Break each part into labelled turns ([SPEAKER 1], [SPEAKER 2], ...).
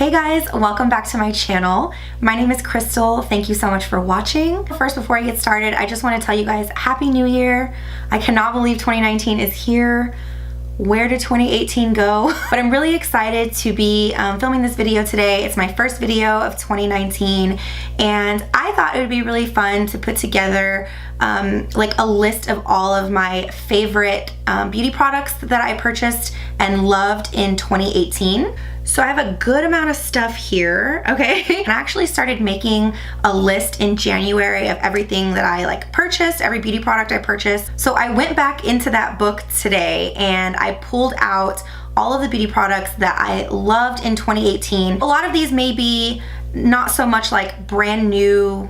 [SPEAKER 1] Hey guys, welcome back to my channel. My name is Crystal. Thank you so much for watching. First, before I get started, I just want to tell you guys Happy New Year. I cannot believe 2019 is here. Where did 2018 go? But I'm really excited to be filming this video today. It's my first video of 2019 and I thought it would be really fun to put together like a list of all of my favorite beauty products that I purchased and loved in 2018. So I have a good amount of stuff here, okay? And I actually started making a list in January of everything that I purchased, every beauty product I purchased. So I went back into that book today and I pulled out all of the beauty products that I loved in 2018. A lot of these may be not so much like brand new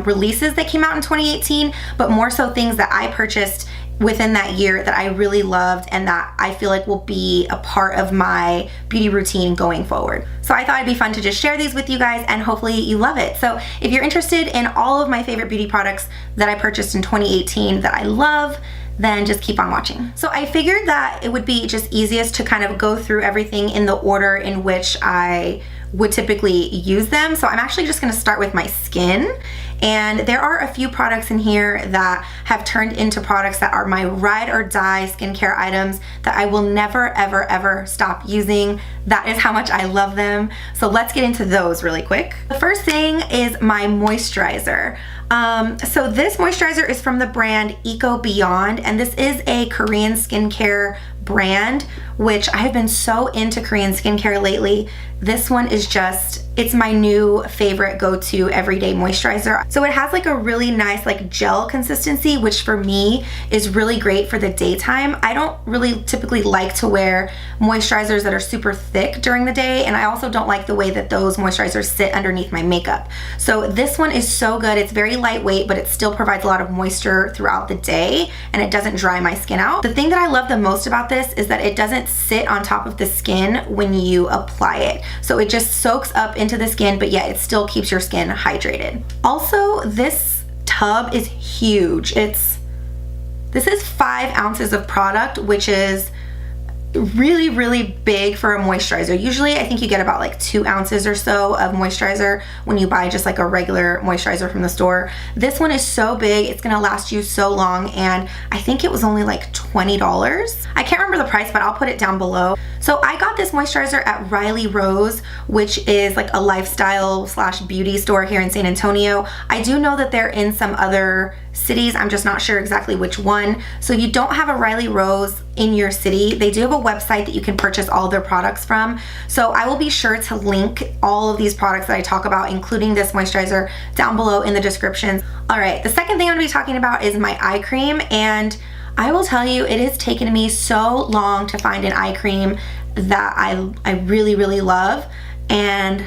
[SPEAKER 1] releases that came out in 2018, but more so things that I purchased within that year that I really loved and that I feel like will be a part of my beauty routine going forward. So I thought it'd be fun to just share these with you guys and hopefully you love it. So if you're interested in all of my favorite beauty products that I purchased in 2018 that I love, then just keep on watching. So I figured that it would be just easiest to kind of go through everything in the order in which I would typically use them. So I'm actually just gonna start with my skin. And there are a few products in here that have turned into products that are my ride or die skincare items that I will never, ever, ever stop using. That is how much I love them. So let's get into those really quick. The first thing is my moisturizer. So this moisturizer is from the brand Eco Beyond, and this is a Korean skincare brand, which I have been so into Korean skincare lately. This one is just, it's my new favorite go-to everyday moisturizer. So it has like a really nice gel consistency, which for me is really great for the daytime. I don't really typically like to wear moisturizers that are super thick during the day, and I also don't like the way that those moisturizers sit underneath my makeup. So this one is so good. It's very lightweight, but it still provides a lot of moisture throughout the day and it doesn't dry my skin out. The thing that I love the most about this is that it doesn't sit on top of the skin when you apply it. So it just soaks up into the skin, but yet it still keeps your skin hydrated. Also, this tub is huge. This is 5 ounces of product, which is really, really big for a moisturizer. Usually I think you get about 2 ounces or so of moisturizer when you buy just a regular moisturizer from the store. This one is so big, it's gonna last you so long, and I think it was only $20. I can't remember the price, but I'll put it down below. So I got this moisturizer at Riley Rose, which is a lifestyle / beauty store here in San Antonio. I do know that they're in some other cities, I'm just not sure exactly which one. So if you don't have a Riley Rose in your city, they do have a website that you can purchase all their products from. So I will be sure to link all of these products that I talk about, including this moisturizer, down below in the description. All right, the second thing I'm gonna be talking about is my eye cream, and I will tell you, it has taken me so long to find an eye cream that I really, really love, and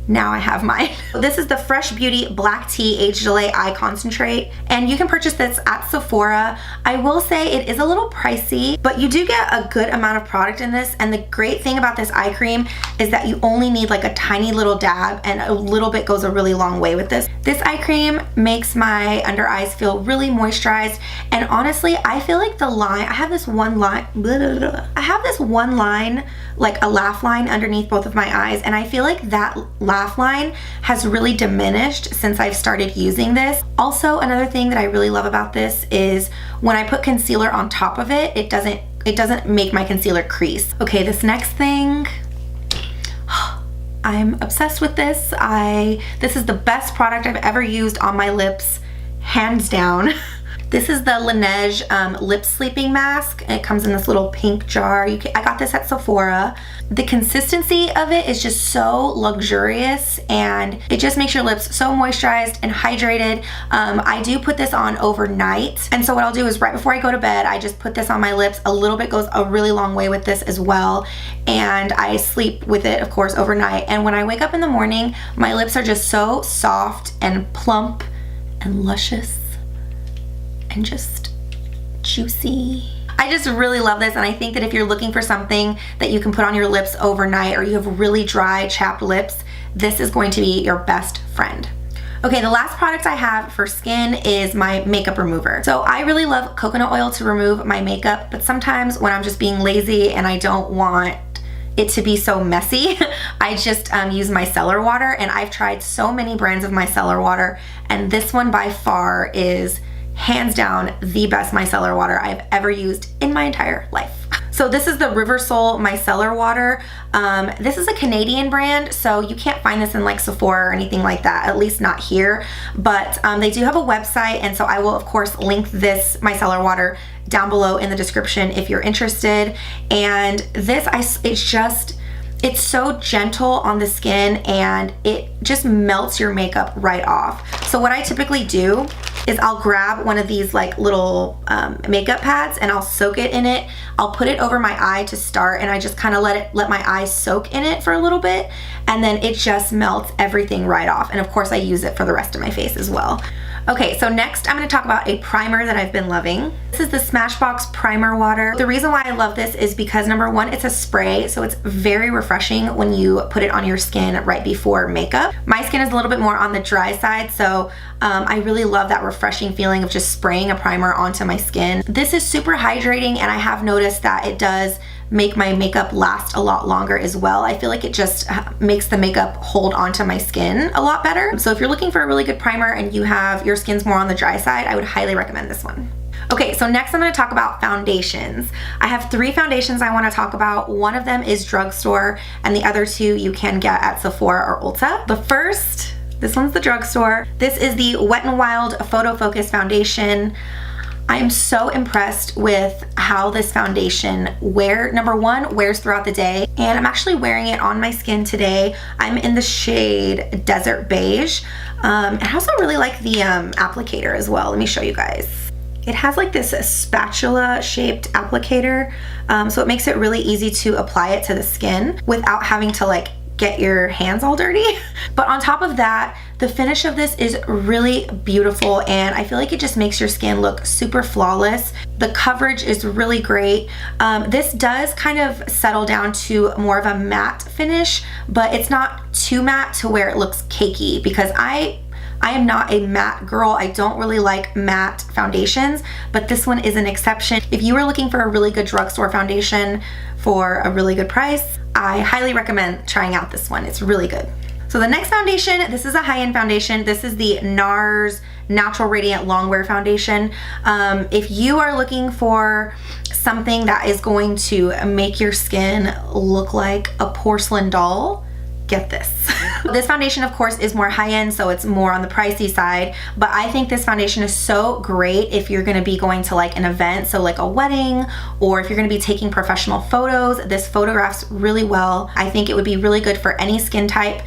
[SPEAKER 1] now I have mine. This is the Fresh Beauty Black Tea Age Delay Eye Concentrate, and you can purchase this at Sephora. I will say it is a little pricey, but you do get a good amount of product in this, and the great thing about this eye cream is that you only need a tiny little dab, and a little bit goes a really long way with this. This eye cream makes my under eyes feel really moisturized, and honestly, I feel like the line, I have this one line, a laugh line underneath both of my eyes, and I feel like that laugh line has really diminished since I've started using this. Also, another thing that I really love about this is when I put concealer on top of it, it doesn't make my concealer crease. Okay, this next thing, I'm obsessed with this. This is the best product I've ever used on my lips, hands down. This is the Laneige lip sleeping mask. It comes in this little pink jar. I got this at Sephora. The consistency of it is just so luxurious, and it just makes your lips so moisturized and hydrated. I do put this on overnight, and so what I'll do is right before I go to bed, I just put this on my lips. A little bit goes a really long way with this as well, and I sleep with it, of course, overnight. And when I wake up in the morning, my lips are just so soft and plump and luscious and just juicy. I just really love this, and I think that if you're looking for something that you can put on your lips overnight, or you have really dry, chapped lips, this is going to be your best friend. Okay, the last product I have for skin is my makeup remover. So I really love coconut oil to remove my makeup, but sometimes when I'm just being lazy and I don't want it to be so messy, I just use micellar water, and I've tried so many brands of micellar water, and this one by far is hands down the best micellar water I've ever used in my entire life. So this is the Riversol micellar water. This is a Canadian brand, so you can't find this in like Sephora or anything like that, at least not here. But they do have a website, and so I will of course link this micellar water down below in the description if you're interested. And this, it's so gentle on the skin, and it just melts your makeup right off. So what I typically do is I'll grab one of these like little makeup pads, and I'll soak it in it. I'll put it over my eye to start, and I just kind of let my eyes soak in it for a little bit, and then it just melts everything right off. And of course I use it for the rest of my face as well. Okay, so next I'm going to talk about a primer that I've been loving. This is the Smashbox Primer Water. The reason why I love this is because number one, it's a spray, so it's very refreshing when you put it on your skin right before makeup. My skin is a little bit more on the dry side, so I really love that refreshing feeling of just spraying a primer onto my skin. This is super hydrating, and I have noticed that it does make my makeup last a lot longer as well. I feel like it just makes the makeup hold onto my skin a lot better. So if you're looking for a really good primer and your skin's more on the dry side, I would highly recommend this one. Okay, so next I'm going to talk about foundations. I have 3 foundations I want to talk about. One of them is drugstore, and the other 2 you can get at Sephora or Ulta. But first, this one's the drugstore. This is the Wet n Wild Photo Focus Foundation. I am so impressed with how this foundation number one, wears throughout the day, and I'm actually wearing it on my skin today. I'm in the shade Desert Beige. And I also really like the applicator as well. Let me show you guys. It has like this spatula shaped applicator, so it makes it really easy to apply it to the skin without having to like get your hands all dirty. But on top of that, the finish of this is really beautiful, and I feel like it just makes your skin look super flawless. The coverage is really great. This does kind of settle down to more of a matte finish, but it's not too matte to where it looks cakey, because I am not a matte girl. I don't really like matte foundations, but this one is an exception. If you are looking for a really good drugstore foundation for a really good price, I highly recommend trying out this one. It's really good. So the next foundation, this is a high-end foundation. This is the NARS Natural Radiant Longwear Foundation. If you are looking for something that is going to make your skin look like a porcelain doll, get this. This foundation, of course, is more high-end, so it's more on the pricey side, but I think this foundation is so great if you're gonna be going to like an event, so like a wedding, or if you're gonna be taking professional photos. This photographs really well. I think it would be really good for any skin type,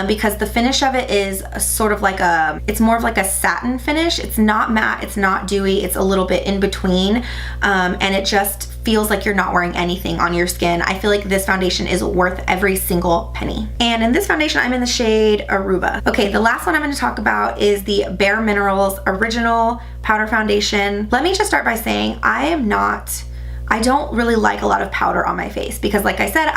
[SPEAKER 1] because the finish of it is sort of like it's more of like a satin finish. It's not matte, it's not dewy, it's a little bit in between, and it just feels like you're not wearing anything on your skin. I feel like this foundation is worth every single penny. And in this foundation, I'm in the shade Aruba. Okay, the last one I'm gonna talk about is the Bare Minerals Original Powder Foundation. Let me just start by saying I don't really like a lot of powder on my face, because like I said,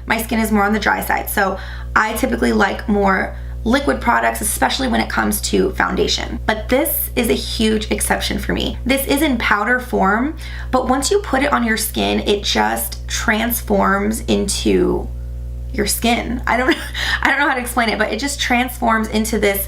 [SPEAKER 1] my skin is more on the dry side. So I typically like more liquid products, especially when it comes to foundation. But this is a huge exception for me. This is in powder form, but once you put it on your skin, it just transforms into your skin. I don't know how to explain it, but it just transforms into this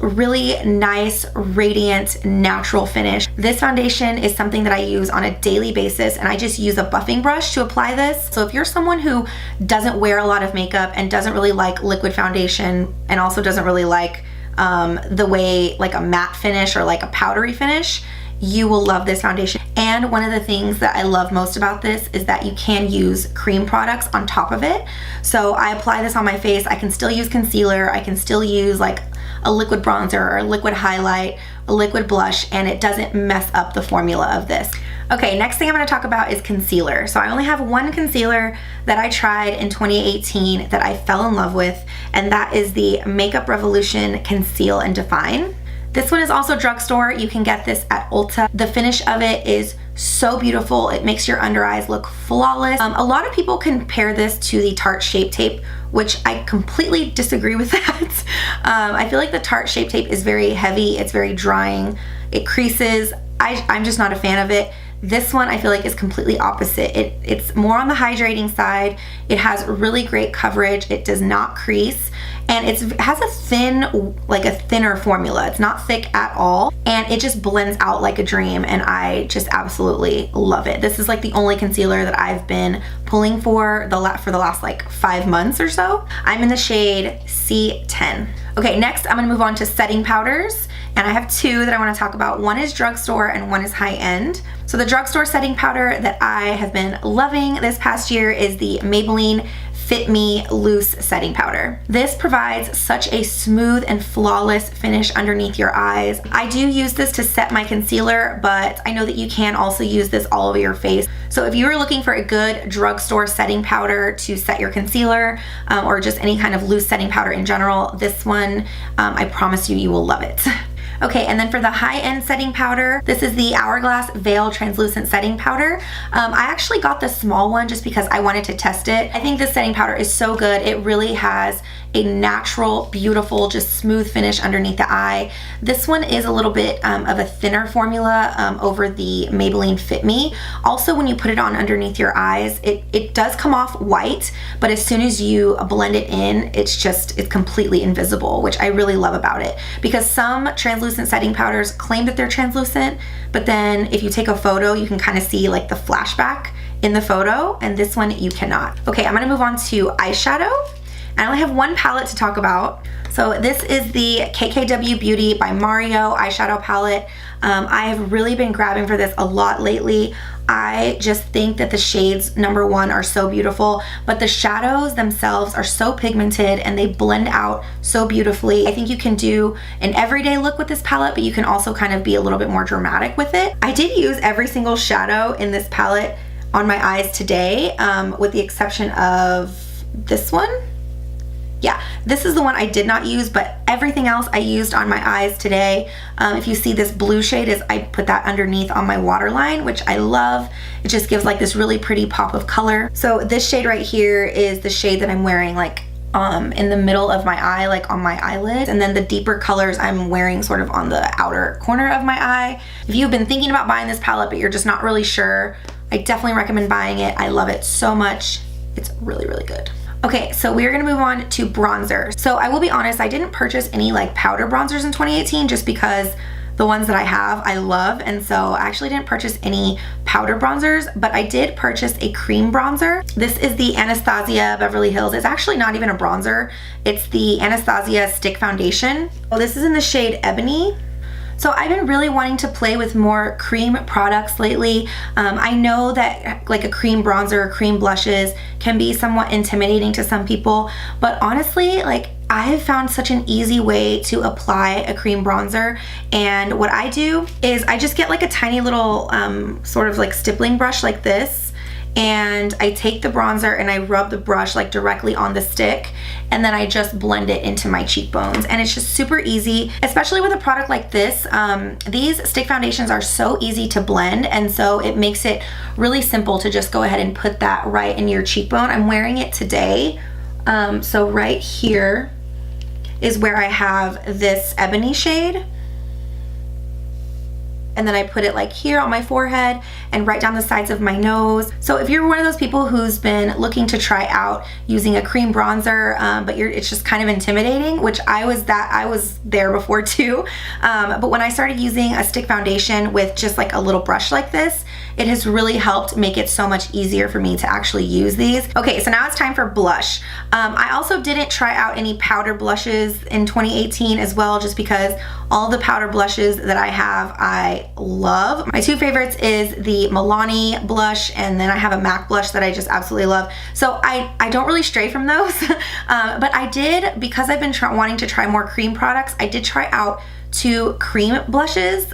[SPEAKER 1] really nice, radiant, natural finish. This foundation is something that I use on a daily basis, and I just use a buffing brush to apply this. So if you're someone who doesn't wear a lot of makeup and doesn't really like liquid foundation, and also doesn't really like the way like a matte finish or like a powdery finish, you will love this foundation. And one of the things that I love most about this is that you can use cream products on top of it. So I apply this on my face. I can still use concealer. I can still use like a liquid bronzer or a liquid highlight, a liquid blush, and it doesn't mess up the formula of this. Okay, next thing I'm going to talk about is concealer. So I only have one concealer that I tried in 2018 that I fell in love with, and that is the Makeup Revolution Conceal and Define. This one is also drugstore. You can get this at Ulta. The finish of it is so beautiful. It makes your under eyes look flawless. A lot of people compare this to the Tarte Shape Tape, which I completely disagree with that. I feel like the Tarte Shape Tape is very heavy. It's very drying. It creases. I'm just not a fan of it. This one I feel like is completely opposite. It's more on the hydrating side. It has really great coverage. It does not crease, and it has a thin, like a thinner formula. It's not thick at all, and it just blends out like a dream, and I just absolutely love it. This is like the only concealer that I've been pulling for the last like 5 months or so. I'm in the shade C10. Okay, next I'm gonna move on to setting powders, and I have two that I wanna talk about. One is drugstore and one is high-end. So the drugstore setting powder that I have been loving this past year is the Maybelline Fit Me Loose Setting Powder. This provides such a smooth and flawless finish underneath your eyes. I do use this to set my concealer, but I know that you can also use this all over your face. So if you are looking for a good drugstore setting powder to set your concealer, or just any kind of loose setting powder in general, this one, I promise you, you will love it. Okay, and then for the high-end setting powder, this is the Hourglass Veil Translucent Setting Powder. I actually got the small one just because I wanted to test it. I think this setting powder is so good. It really has a natural, beautiful, just smooth finish underneath the eye. This one is a little bit of a thinner formula over the Maybelline Fit Me. Also, when you put it on underneath your eyes, it does come off white, but as soon as you blend it in, it's completely invisible, which I really love about it. Because some translucent setting powders claim that they're translucent, but then if you take a photo, you can kind of see like the flashback in the photo, and this one you cannot. Okay, I'm gonna move on to eyeshadow. I only have one palette to talk about. So this is the KKW Beauty by Mario eyeshadow palette. I have really been grabbing for this a lot lately. I just think that the shades, number one, are so beautiful, but the shadows themselves are so pigmented and they blend out so beautifully. I think you can do an everyday look with this palette, but you can also kind of be a little bit more dramatic with it. I did use every single shadow in this palette on my eyes today, with the exception of this one. Yeah, this is the one I did not use, but everything else I used on my eyes today. If you see this blue shade, I put that underneath on my waterline, which I love. It just gives like this really pretty pop of color. So this shade right here is the shade that I'm wearing like in the middle of my eye, like on my eyelid. And then the deeper colors I'm wearing sort of on the outer corner of my eye. If you've been thinking about buying this palette, but you're just not really sure, I definitely recommend buying it. I love it so much. It's really, really good. Okay, so we're gonna move on to bronzer. So I will be honest, I didn't purchase any like powder bronzers in 2018 just because the ones that I have, I love, and so I actually didn't purchase any powder bronzers, but I did purchase a cream bronzer. This is the Anastasia Beverly Hills. It's actually not even a bronzer. It's the Anastasia Stick Foundation. Well, this is in the shade Ebony. So I've been really wanting to play with more cream products lately. I know that like a cream bronzer or cream blushes can be somewhat intimidating to some people, but honestly, like I have found such an easy way to apply a cream bronzer. And what I do is I just get like a tiny little sort of like stippling brush like this, and I take the bronzer and I rub the brush like directly on the stick, and then I just blend it into my cheekbones. And it's just super easy, especially with a product like this. These stick foundations are so easy to blend, and so it makes it really simple to just go ahead and put that right in your cheekbone. I'm wearing it today. So right here is where I have this Ebony shade. And then I put it like here on my forehead and right down the sides of my nose. So if you're one of those people who's been looking to try out using a cream bronzer, but it's just kind of intimidating, which I was there before too. But when I started using a stick foundation with just like a little brush like this, it has really helped make it so much easier for me to actually use these. Okay, so now it's time for blush. I also didn't try out any powder blushes in 2018 as well, just because all the powder blushes that I have, I love. My two favorites is the Milani blush, and then I have a MAC blush that I just absolutely love. So I don't really stray from those, but I did, because I've been wanting to try more cream products, I did try out two cream blushes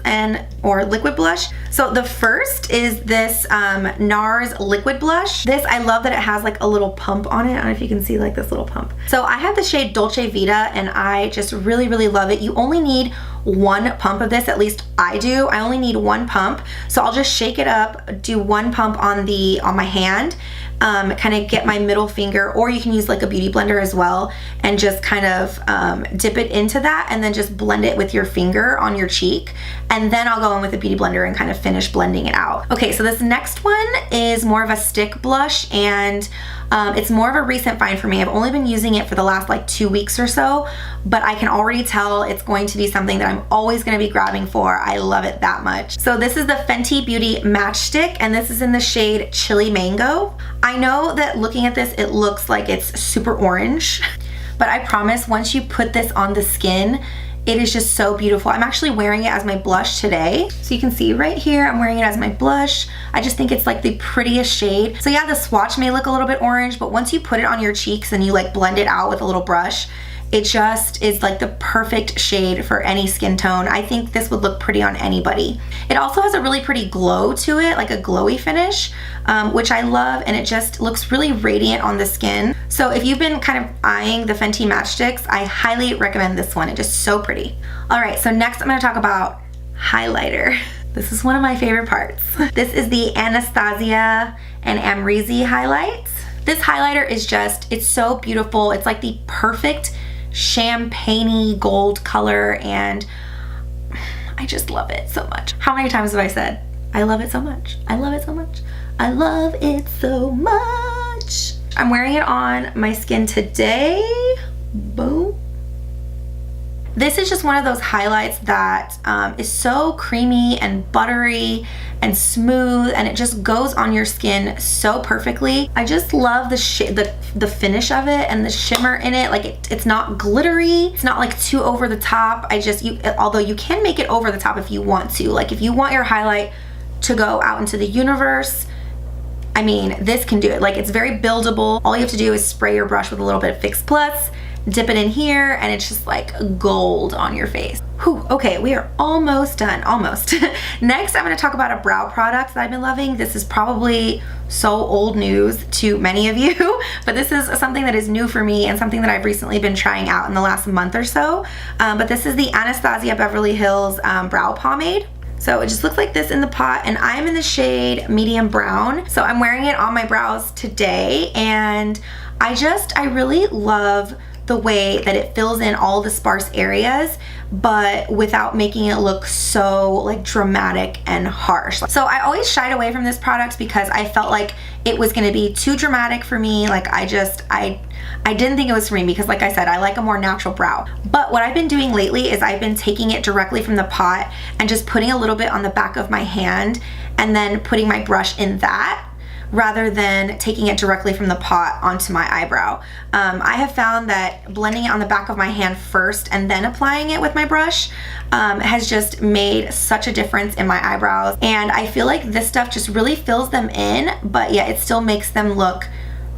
[SPEAKER 1] or liquid blush. So the first is this NARS liquid blush. This, I love that it has like a little pump on it. I don't know if you can see like this little pump. So I have the shade Dolce Vita, and I just really, really love it. You only need one pump of this, at least I do. I only need one pump. So I'll just shake it up, do one pump on my hand, kind of get my middle finger, or you can use like a beauty blender as well, and just kind of dip it into that and then just blend it with your finger on your cheek. And then I'll go in with a beauty blender and kind of finish blending it out. Okay, so this next one is more of a stick blush, and it's more of a recent find for me. I've only been using it for the last like 2 weeks or so, but I can already tell it's going to be something that I'm always going to be grabbing for. I love it that much. So this is the Fenty Beauty Matchstick, and this is in the shade Chili Mango. I know that looking at this, it looks like it's super orange, but I promise once you put this on the skin, it is just so beautiful. I'm actually wearing it as my blush today. So you can see right here, I'm wearing it as my blush. I just think it's like the prettiest shade. So yeah, the swatch may look a little bit orange, but once you put it on your cheeks and you like blend it out with a little brush, it just is like the perfect shade for any skin tone. I think this would look pretty on anybody. It also has a really pretty glow to it, like a glowy finish, which I love, and it just looks really radiant on the skin. So if you've been kind of eyeing the Fenty Matchsticks, I highly recommend this one. It's just so pretty. All right, so next I'm gonna talk about highlighter. This is one of my favorite parts. This is the Anastasia and Amrezy highlights. This highlighter is just, it's so beautiful. It's like the perfect champagne-y gold color, and I just love it so much. How many times have I said, I love it so much? I love it so much. I love it so much. I'm wearing it on my skin today. Boom. This is just one of those highlights that is so creamy and buttery and smooth, and it just goes on your skin so perfectly. I just love the finish of it and the shimmer in it. Like it's not glittery, it's not like too over the top. Although you can make it over the top if you want to. Like if you want your highlight to go out into the universe, I mean, this can do it. Like it's very buildable. All you have to do is spray your brush with a little bit of Fix Plus, dip it in here, and it's just like gold on your face. Whew, okay, we are almost done, almost. Next, I'm gonna talk about a brow product that I've been loving. This is probably so old news to many of you, but this is something that is new for me and something that I've recently been trying out in the last month or so. But this is the Anastasia Beverly Hills Brow Pomade. So it just looks like this in the pot, and I'm in the shade medium brown. So I'm wearing it on my brows today, and I really love the way that it fills in all the sparse areas, but without making it look so like dramatic and harsh. So I always shied away from this product because I felt like it was gonna be too dramatic for me. Like I didn't think it was for me because, like I said, I like a more natural brow. But what I've been doing lately is I've been taking it directly from the pot and just putting a little bit on the back of my hand and then putting my brush in that, rather than taking it directly from the pot onto my eyebrow. I have found that blending it on the back of my hand first and then applying it with my brush has just made such a difference in my eyebrows. And I feel like this stuff just really fills them in, but yet it still makes them look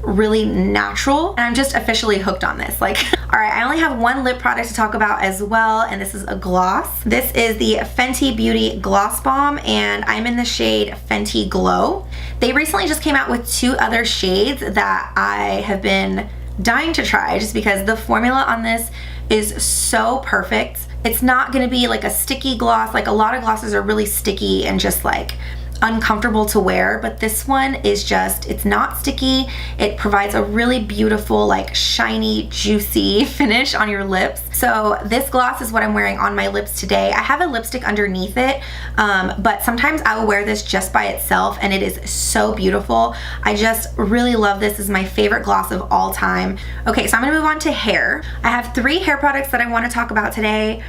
[SPEAKER 1] really natural, and I'm just officially hooked on this. Like, all right, I only have one lip product to talk about as well, and this is a gloss. This is the Fenty Beauty Gloss Bomb, and I'm in the shade Fenty Glow. They recently just came out with 2 other shades that I have been dying to try just because the formula on this is so perfect. It's not gonna be like a sticky gloss. Like a lot of glosses are really sticky and just like uncomfortable to wear, but this one is just, it's not sticky. It provides a really beautiful, like shiny, juicy finish on your lips. So this gloss is what I'm wearing on my lips today. I have a lipstick underneath it, but sometimes I will wear this just by itself, and it is so beautiful. I just really love this. This is my favorite gloss of all time. Okay, so I'm gonna move on to hair. I have 3 hair products that I wanna talk about today.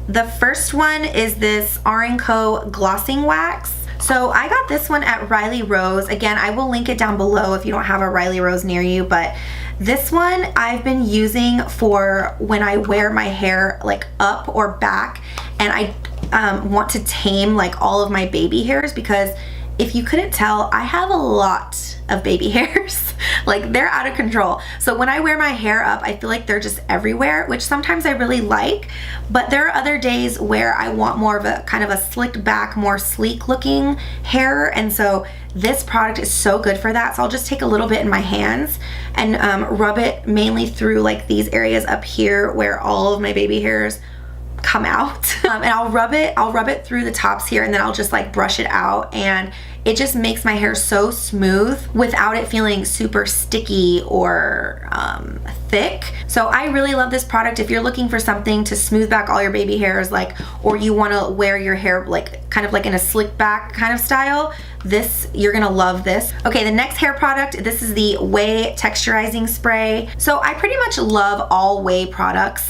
[SPEAKER 1] The first one is this R&Co Glossing Wax. So I got this one at Riley Rose. Again, I will link it down below if you don't have a Riley Rose near you, but this one I've been using for when I wear my hair like up or back, and I want to tame like all of my baby hairs, because if you couldn't tell, I have a lot of baby hairs. Like they're out of control. So when I wear my hair up, I feel like they're just everywhere, which sometimes I really like, but there are other days where I want more of a kind of a slicked back, more sleek looking hair, and so this product is so good for that. So I'll just take a little bit in my hands and rub it mainly through like these areas up here where all of my baby hairs come out. And I'll rub it through the tops here, and then I'll just like brush it out, and it just makes my hair so smooth without it feeling super sticky or thick. So I really love this product. If you're looking for something to smooth back all your baby hairs, like, or you want to wear your hair like kind of like in a slick back kind of style, you're gonna love this. Okay, the next hair product, this is the Whey Texturizing Spray. So I pretty much love all Whey products.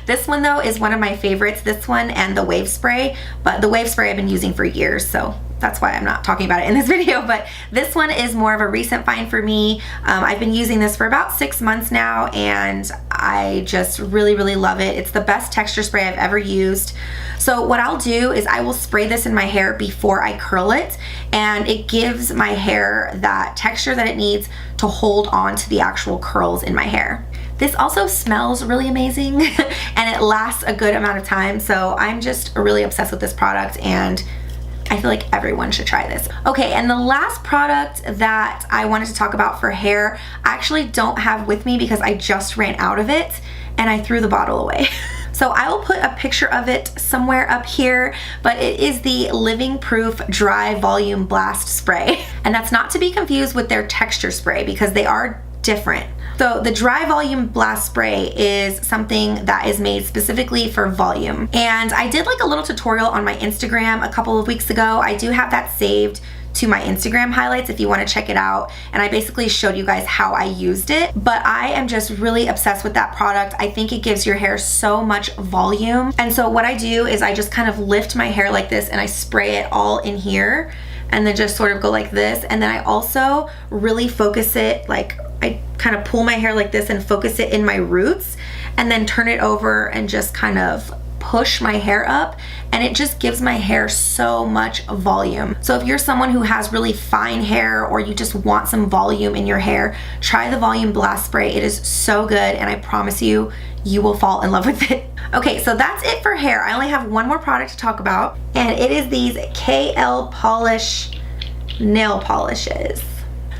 [SPEAKER 1] This one though is one of my favorites, this one and the Wave Spray, but the Wave Spray I've been using for years, so that's why I'm not talking about it in this video, but this one is more of a recent find for me. I've been using this for about 6 months now, and I just really, really love it. It's the best texture spray I've ever used. So what I'll do is I will spray this in my hair before I curl it, and it gives my hair that texture that it needs to hold on to the actual curls in my hair. This also smells really amazing and it lasts a good amount of time, so I'm just really obsessed with this product, and I feel like everyone should try this. Okay, and the last product that I wanted to talk about for hair, I actually don't have with me because I just ran out of it and I threw the bottle away. So I will put a picture of it somewhere up here, but it is the Living Proof Dry Volume Blast Spray. And that's not to be confused with their texture spray because they are different. So the Dry Volume Blast Spray is something that is made specifically for volume. And I did like a little tutorial on my Instagram a couple of weeks ago. I do have that saved to my Instagram highlights if you want to check it out, and I basically showed you guys how I used it. But I am just really obsessed with that product. I think it gives your hair so much volume, and so what I do is I just kind of lift my hair like this and I spray it all in here, and then just sort of go like this, and then I also really focus it, like I kind of pull my hair like this and focus it in my roots, and then turn it over and just kind of push my hair up, and it just gives my hair so much volume. So if you're someone who has really fine hair or you just want some volume in your hair, try the Volume Blast Spray. It is so good, and I promise you, you will fall in love with it. Okay, so that's it for hair. I only have one more product to talk about, and it is these KL Polish nail polishes.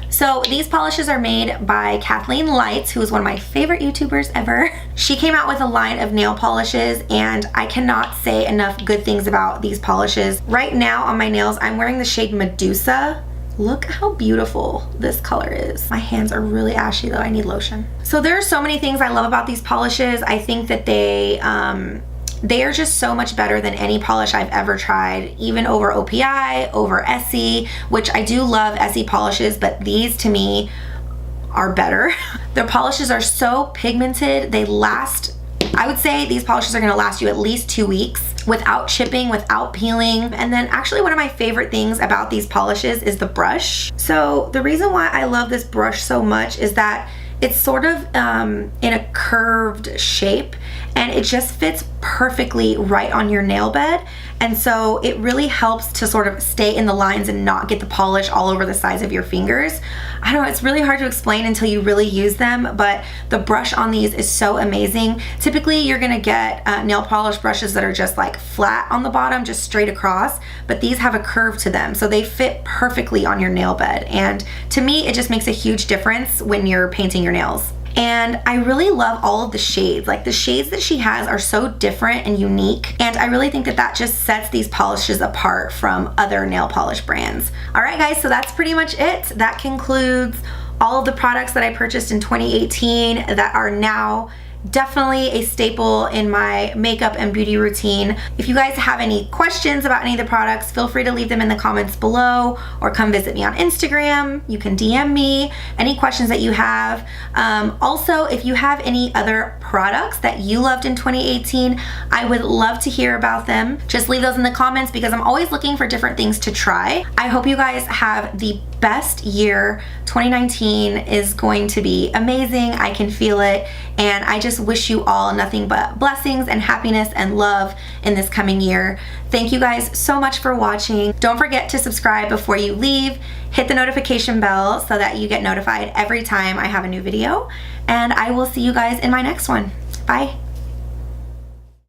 [SPEAKER 1] So these polishes are made by Kathleen Lights, who is one of my favorite YouTubers ever. She came out with a line of nail polishes, and I cannot say enough good things about these polishes. Right now on my nails, I'm wearing the shade Medusa. Look how beautiful this color is. My hands are really ashy though, I need lotion. So there are so many things I love about these polishes. I think that they are just so much better than any polish I've ever tried, even over OPI, over Essie, which I do love Essie polishes, but these to me are better. Their polishes are so pigmented, they last, I would say these polishes are gonna last you at least 2 weeks without chipping, without peeling. And then actually one of my favorite things about these polishes is the brush. So the reason why I love this brush so much is that it's sort of in a curved shape, and it just fits perfectly right on your nail bed. And so it really helps to sort of stay in the lines and not get the polish all over the sides of your fingers. I don't know, it's really hard to explain until you really use them, but the brush on these is so amazing. Typically you're gonna get nail polish brushes that are just like flat on the bottom, just straight across, but these have a curve to them, so they fit perfectly on your nail bed. And to me, it just makes a huge difference when you're painting your nails. And I really love all of the shades. Like the shades that she has are so different and unique, and I really think that that just sets these polishes apart from other nail polish brands. All right guys, so that's pretty much it. That concludes all of the products that I purchased in 2018 that are now definitely a staple in my makeup and beauty routine. If you guys have any questions about any of the products, feel free to leave them in the comments below, or come visit me on Instagram. You can DM me any questions that you have. Also, if you have any other products that you loved in 2018, I would love to hear about them. Just leave those in the comments because I'm always looking for different things to try. I hope you guys have the best year. 2019 is going to be amazing. I can feel it, and I just wish you all nothing but blessings and happiness and love in this coming year. Thank you guys so much for watching. Don't forget to subscribe before you leave. Hit the notification bell so that you get notified every time I have a new video, and I will see you guys in my next one. Bye.